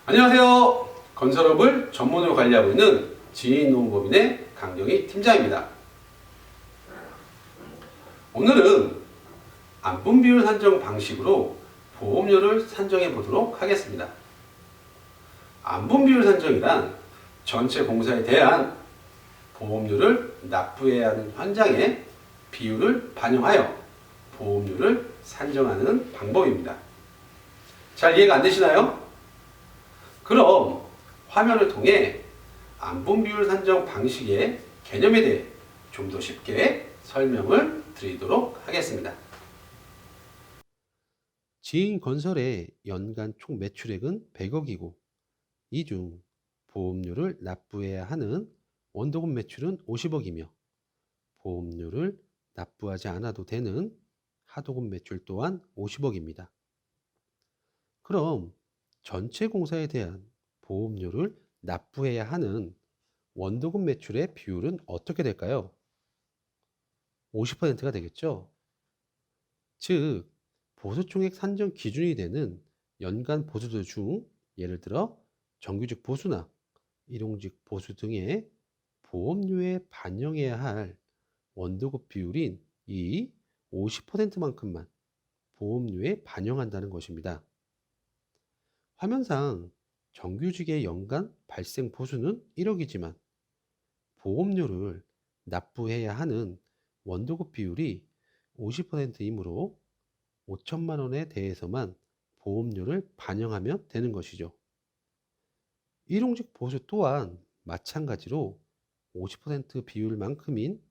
안녕하세요. 건설업을 전문으로 관리하고 있는 지인노무법인의 강경희 팀장입니다. 오늘은 안분 비율 산정 방식으로 보험료를 산정해 보도록 하겠습니다. 안분 비율 산정이란 전체 공사에 대한 보험료를 납부해야 하는 현장의 비율을 반영하여 보험료를 산정하는 방법입니다. 잘 이해가 안 되시나요? 그럼 화면을 통해 안분 비율 산정 방식의 개념에 대해 좀 더 쉽게 설명을 드리도록 하겠습니다. 지인건설의 연간 총 매출액은 100억이고 이 중 보험료를 납부해야 하는 원도금 매출은 50억이며 보험료를 납부하지 않아도 되는 하도급 매출 또한 50억입니다. 그럼 전체 공사에 대한 보험료를 납부해야 하는 원도금 매출의 비율은 어떻게 될까요? 50%가 되겠죠? 즉, 보수총액 산정 기준이 되는 연간 보수들 중 예를 들어 정규직 보수나 일용직 보수 등의 보험료에 반영해야 할 원도급 비율인 이 50%만큼만 보험료에 반영한다는 것입니다. 화면상 정규직의 연간 발생 보수는 1억이지만 보험료를 납부해야 하는 원도급 비율이 50%이므로 5천만 원에 대해서만 보험료를 반영하면 되는 것이죠. 일용직 보수 또한 마찬가지로 50% 비율만큼인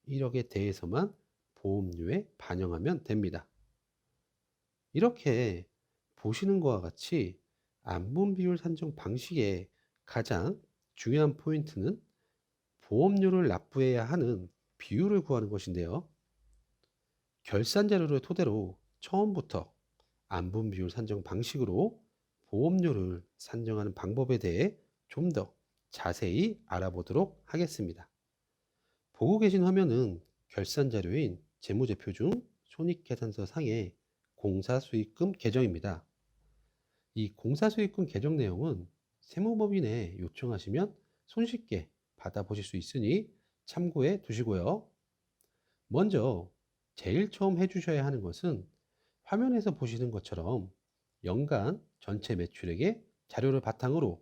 1억에 대해서만 보험료에 반영하면 됩니다. 이렇게 보시는 것과 같이 안분 비율 산정 방식의 가장 중요한 포인트는 보험료를 납부해야 하는 비율을 구하는 것인데요. 결산 자료를 토대로 처음부터 안분 비율 산정 방식으로 보험료를 산정하는 방법에 대해 좀 더 자세히 알아보도록 하겠습니다. 보고 계신 화면은 결산 자료인 재무제표 중 손익계산서 상의 공사수익금 계정입니다. 이 공사수익금 계정 내용은 세무법인에 요청하시면 손쉽게 받아보실 수 있으니 참고해 두시고요. 먼저 제일 처음 해주셔야 하는 것은 화면에서 보시는 것처럼 연간 전체 매출액의 자료를 바탕으로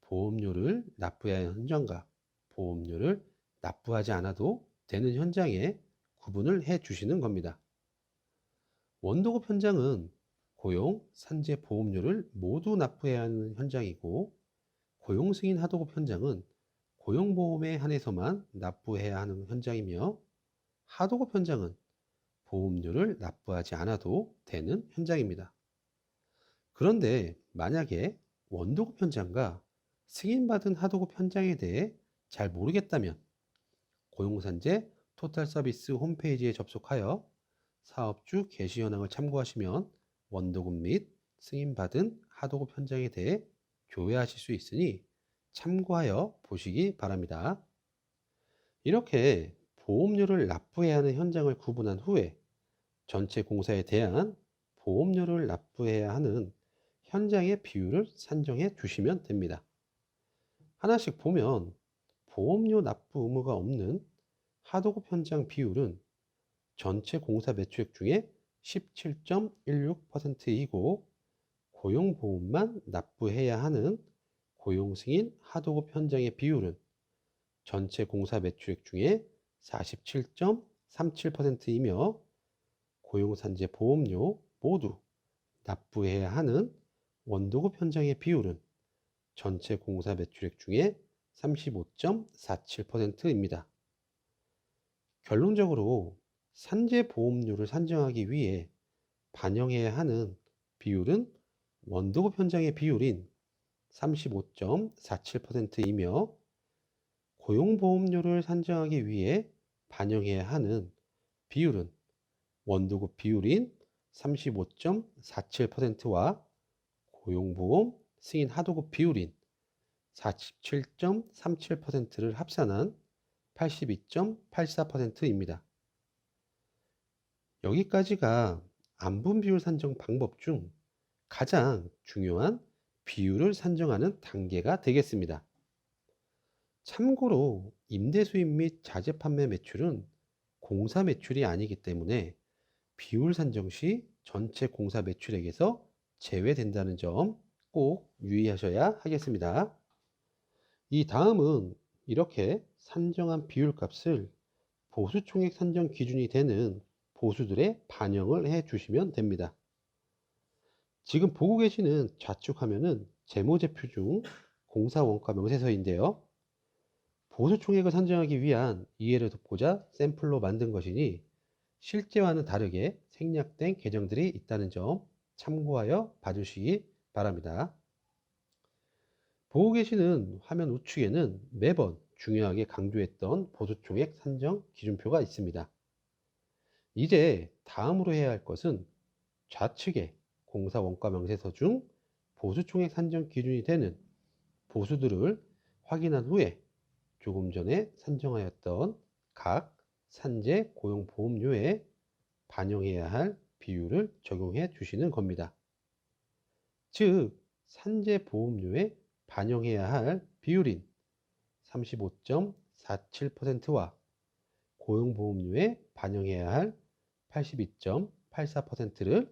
보험료를 납부해야 하는 현장과 보험료를 납부하지 않아도 되는 현장에 구분을 해 주시는 겁니다. 원도급 현장은 고용, 산재 보험료를 모두 납부해야 하는 현장이고 고용 승인 하도급 현장은 고용보험에 한해서만 납부해야 하는 현장이며 하도급 현장은 보험료를 납부하지 않아도 되는 현장입니다. 그런데 만약에 원도급 현장과 승인받은 하도급 현장에 대해 잘 모르겠다면 고용산재 토탈서비스 홈페이지에 접속하여 사업주 개시 현황을 참고하시면 원도급 및 승인받은 하도급 현장에 대해 조회하실 수 있으니 참고하여 보시기 바랍니다. 이렇게 보험료를 납부해야 하는 현장을 구분한 후에 전체 공사에 대한 보험료를 납부해야 하는 현장의 비율을 산정해 주시면 됩니다. 하나씩 보면 보험료 납부 의무가 없는 하도급 현장 비율은 전체 공사 매출액 중에 17.16%이고 고용보험만 납부해야 하는 고용승인 하도급 현장의 비율은 전체 공사 매출액 중에 47.37%이며 고용산재 보험료 모두 납부해야 하는 원도급 현장의 비율은 전체 공사 매출액 중에 35.47%입니다. 결론적으로 산재 보험료를 산정하기 위해 반영해야 하는 비율은 원도급 현장의 비율인 35.47%이며 고용보험료를 산정하기 위해 반영해야 하는 비율은 원도급 비율인 35.47%와 고용보험 승인 하도급 비율인 47.37%를 합산한 82.84%입니다. 여기까지가 안분 비율 산정 방법 중 가장 중요한 비율을 산정하는 단계가 되겠습니다. 참고로 임대 수입 및 자재 판매 매출은 공사 매출이 아니기 때문에 비율 산정 시 전체 공사 매출액에서 제외된다는 점 꼭 유의하셔야 하겠습니다. 이 다음은 이렇게 산정한 비율 값을 보수총액 산정 기준이 되는 보수들에 반영을 해 주시면 됩니다. 지금 보고 계시는 좌측 화면은 재무제표 중 공사 원가 명세서인데요. 보수총액을 산정하기 위한 이해를 돕고자 샘플로 만든 것이니 실제와는 다르게 생략된 계정들이 있다는 점 참고하여 봐주시기 바랍니다. 보고 계시는 화면 우측에는 매번 중요하게 강조했던 보수총액 산정 기준표가 있습니다. 이제 다음으로 해야 할 것은 좌측에 공사 원가 명세서 중 보수총액 산정 기준이 되는 보수들을 확인한 후에 조금 전에 산정하였던 각 산재 고용보험료에 반영해야 할 비율을 적용해 주시는 겁니다. 즉, 산재보험료에 반영해야 할 비율인 35.47%와 고용보험료에 반영해야 할 82.84%를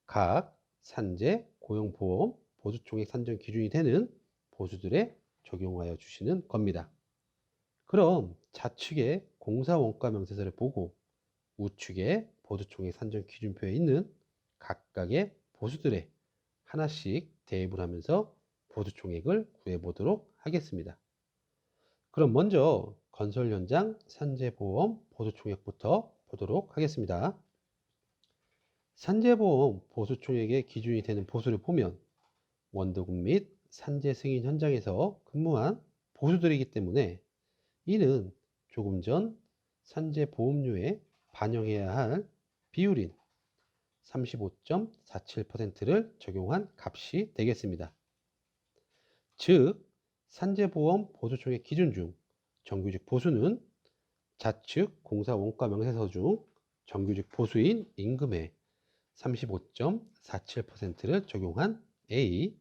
각 산재 고용보험 보수총액 산정 기준이 되는 보수들에 적용하여 주시는 겁니다. 그럼 좌측에 공사원가 명세서를 보고 우측에 보수총액 산정 기준표에 있는 각각의 보수들에 하나씩 대입을 하면서 보수총액을 구해보도록 하겠습니다. 그럼 먼저 건설 현장 산재보험 보수총액부터 보도록 하겠습니다. 산재보험 보수총액의 기준이 되는 보수를 보면 원도급 및 산재 승인 현장에서 근무한 보수들이기 때문에 이는 조금 전 산재보험료에 반영해야 할 비율인 35.47%를 적용한 값이 되겠습니다. 즉, 산재보험 보수총액 기준 중 정규직 보수는 좌측 공사 원가 명세서 중 정규직 보수인 임금에 35.47%를 적용한 A,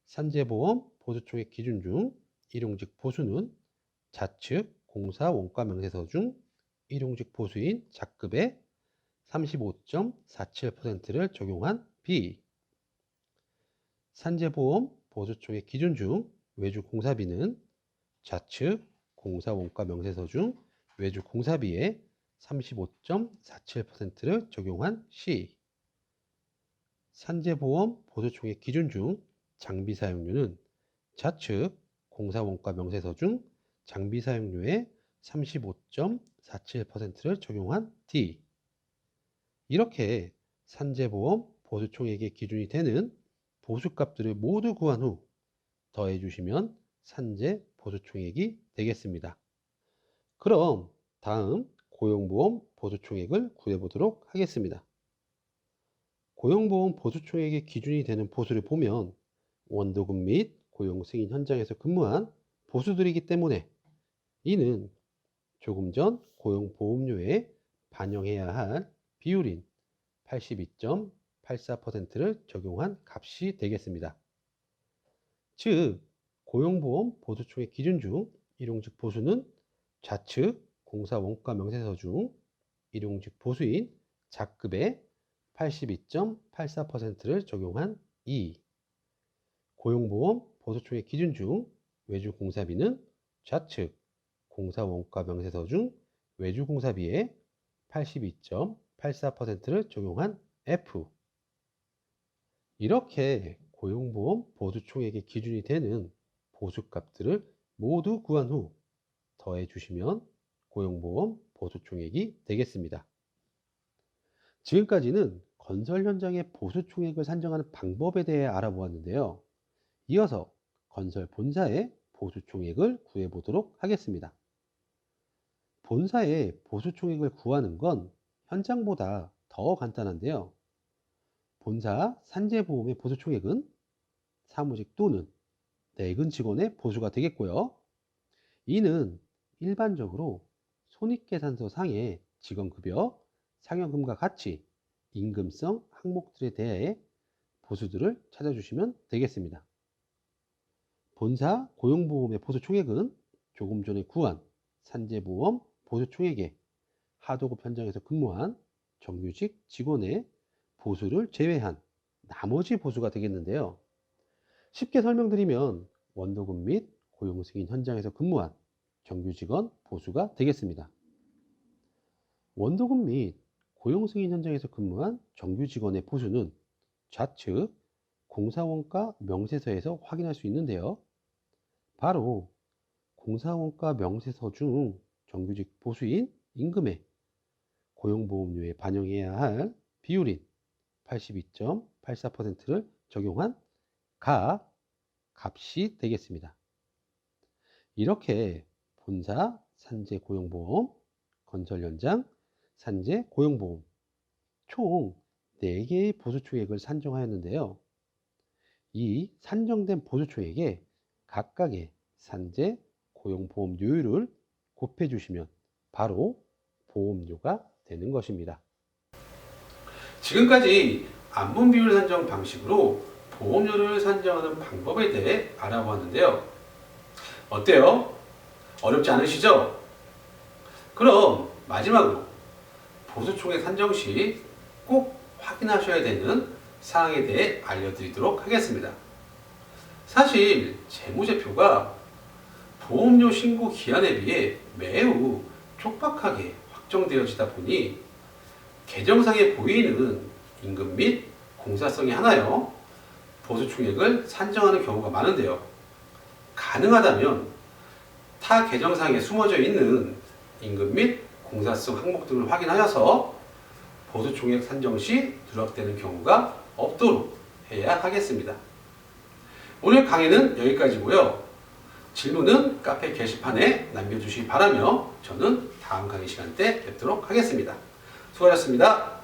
산재보험 보수총액 기준 중 일용직 보수는 좌측 공사 원가 명세서 중 일용직 보수인 자급에 35.47%를 적용한 B, 산재보험 보수총액 기준 중 외주 공사비는 좌측 공사 원가 명세서 중 외주 공사비에 35.47%를 적용한 C, 산재보험 보수총액 기준 중 장비 사용료는 좌측 공사 원가 명세서 중 장비 사용료에 35.47%를 적용한 D. 이렇게 산재보험 보수총액의 기준이 되는 보수값들을 모두 구한 후 더해 주시면 산재 보수총액이 되겠습니다. 그럼 다음 고용보험 보수총액을 구해보도록 하겠습니다. 고용보험 보수총액의 기준이 되는 보수를 보면 원도급 및 고용승인 현장에서 근무한 보수들이기 때문에 이는 조금 전 고용보험료에 반영해야 할 비율인 82.84%를 적용한 값이 되겠습니다. 즉, 고용보험 보수총액 기준 중 일용직 보수는 좌측 공사 원가 명세서 중 일용직 보수인 자급에 82.84%를 적용한 2, 고용보험 보수총액 기준 중 외주 공사비는 좌측 공사 원가 명세서 중 외주 공사비에 82.84%를 적용한 F. 이렇게 고용보험 보수총액의 기준이 되는 보수값들을 모두 구한 후 더해 주시면 고용보험 보수총액이 되겠습니다. 지금까지는 건설 현장의 보수총액을 산정하는 방법에 대해 알아보았는데요. 이어서 건설 본사의 보수총액을 구해보도록 하겠습니다. 본사의 보수총액을 구하는 건 현장보다 더 간단한데요. 본사 산재보험의 보수총액은 사무직 또는 내근 직원의 보수가 되겠고요. 이는 일반적으로 손익계산서 상의 직원급여, 상여금과 같이 임금성 항목들에 대해 보수들을 찾아주시면 되겠습니다. 본사 고용보험의 보수 총액은 조금 전에 구한 산재보험 보수 총액에 하도급 현장에서 근무한 정규직 직원의 보수를 제외한 나머지 보수가 되겠는데요. 쉽게 설명드리면 원도금 및 고용승인 현장에서 근무한 정규직원 보수가 되겠습니다. 원도금 및 고용승인 현장에서 근무한 정규직원의 보수는 좌측 공사원가 명세서에서 확인할 수 있는데요. 바로 공사원가 명세서 중 정규직 보수인 임금에 고용보험료에 반영해야 할 비율인 82.84%를 적용한 값이 되겠습니다. 이렇게 본사 산재 고용보험, 건설 현장 산재 고용보험 총 4개의 보수총액을 산정하였는데요. 이 산정된 보수총액에 각각의 산재 고용보험료율을 곱해 주시면 바로 보험료가 되는 것입니다. 지금까지 안분비율 산정 방식으로 보험료를 산정하는 방법에 대해 알아보았는데요. 어때요? 어렵지 않으시죠? 그럼 마지막으로 보수총액 산정 시 꼭 확인하셔야 되는 사항에 대해 알려드리도록 하겠습니다. 사실 재무제표가 보험료 신고 기한에 비해 매우 촉박하게 확정되어지다 보니 계정상에 보이는 임금 및 공사성이 하나여 보수총액을 산정하는 경우가 많은데요. 가능하다면 타 계정상에 숨어져 있는 임금 및 공사성 항목 등을 확인하여서 보수총액 산정 시 누락되는 경우가 없도록 해야 하겠습니다. 오늘 강의는 여기까지고요. 질문은 카페 게시판에 남겨주시기 바라며 저는 다음 강의 시간 때 뵙도록 하겠습니다. 수고하셨습니다.